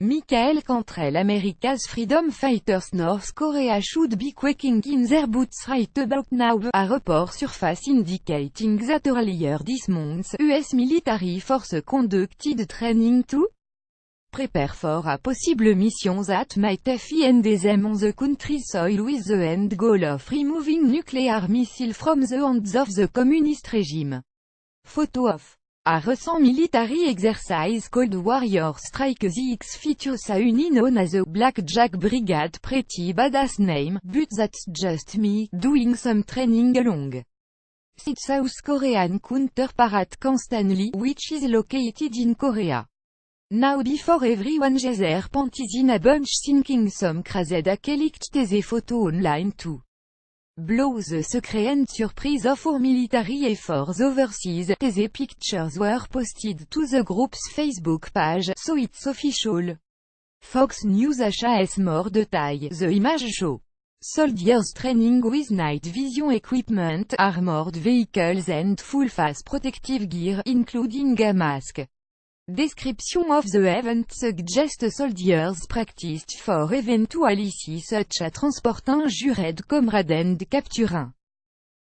Michael Cantrell, America's freedom fighters North Korea should be quaking in their boots right about now. A report surface indicating that earlier this month, US military force conducted training to prepare for a possible mission that might end them on the country's soil with the end goal of removing nuclear missile from the hands of the communist regime. Photo of a recent military exercise called Warrior Strike. The X features a unit known as the Blackjack Brigade. Pretty badass name, but that's just me, doing some training along its South Korean counterpart at Camp Stanley, which is located in Korea. Now before everyone gets their panties in a bunch thinking some crazy duck leaked the photo online to blow the secret and surprise of our military efforts overseas. The pictures were posted to the group's Facebook page, so it's official. Fox News has more details. The image show soldiers training with night vision equipment, armored vehicles and full-face protective gear, including a mask. Description of the event suggests soldiers practiced for eventualities such as transport injured comrade and capture un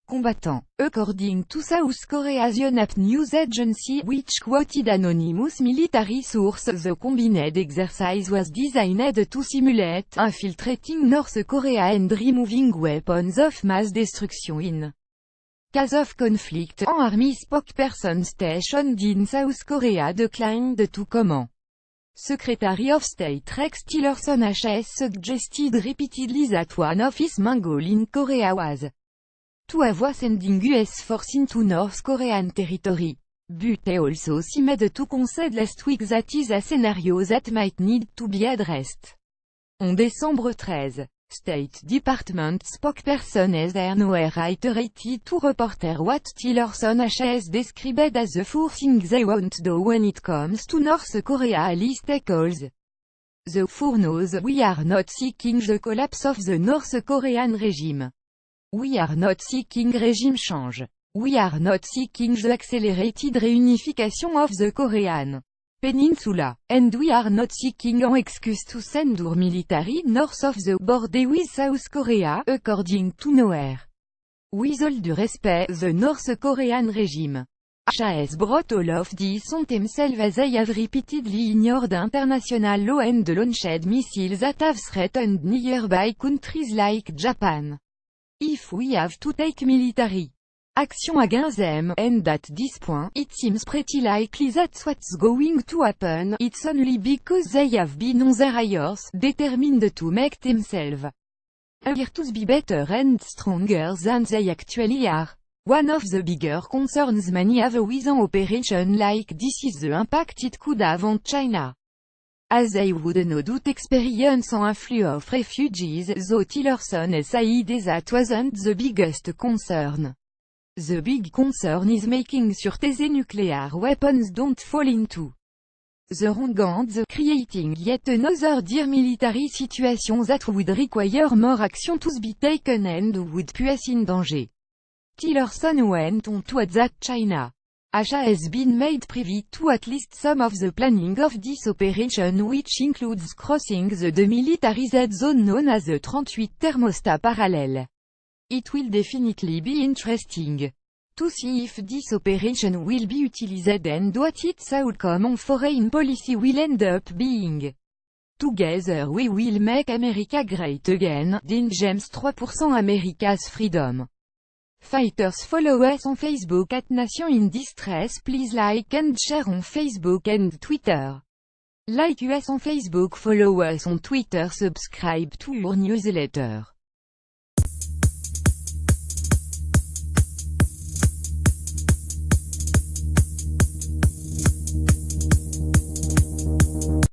combattant. According to South Korea's Yonhap news agency, which quoted anonymous military source, the combined exercise was designed to simulate infiltrating North Korea and removing weapons of mass destruction in case of conflict. An army spokesperson stationed in South Korea declined to comment. Secretary of State Rex Tillerson has suggested repeatedly that one of his main goals in Korea was to avoid sending US force into North Korean territory. But he also seemed to concede last week that is a scenario that might need to be addressed. On Décembre 13, State Department spokesperson Heather Nauert reiterated to reporter what Tillerson has described as the four things they won't do when it comes to North Korea. List calls the four no's. We are not seeking the collapse of the North Korean regime. We are not seeking regime change. We are not seeking the accelerated reunification of the Korean Peninsula, and we are not seeking an excuse to send our military north of the border with South Korea, according to Nauert. With all due respect, the North Korean regime has brought all of this on themselves as they have repeatedly ignored international law and launched missiles that have threatened nearby countries like Japan. If we have to take military action against them, and at this point, it seems pretty likely that's what's going to happen, it's only because they have been on their hires, determined to make themselves appear to be better and stronger than they actually are. One of the bigger concerns many have with an operation like this is the impact it could have on China, as they would no doubt experience an influx of refugees, though Tillerson said that wasn't the biggest concern. The big concern is making sure the nuclear weapons don't fall into the wrong hands, creating yet another dire military situation that would require more action to be taken and would put us in danger. Tillerson went on to add that China has been made privy to at least some of the planning of this operation, which includes crossing the demilitarized zone known as the 38 thermostat parallel. It will definitely be interesting to see if this operation will be utilized and what its outcome on foreign policy will end up being. Together we will make America great again. Dean James 3% America's freedom fighters. Follow us on Facebook at Nation in Distress. Please like and share on Facebook and Twitter. Like us on Facebook, follow us on Twitter, subscribe to our newsletter.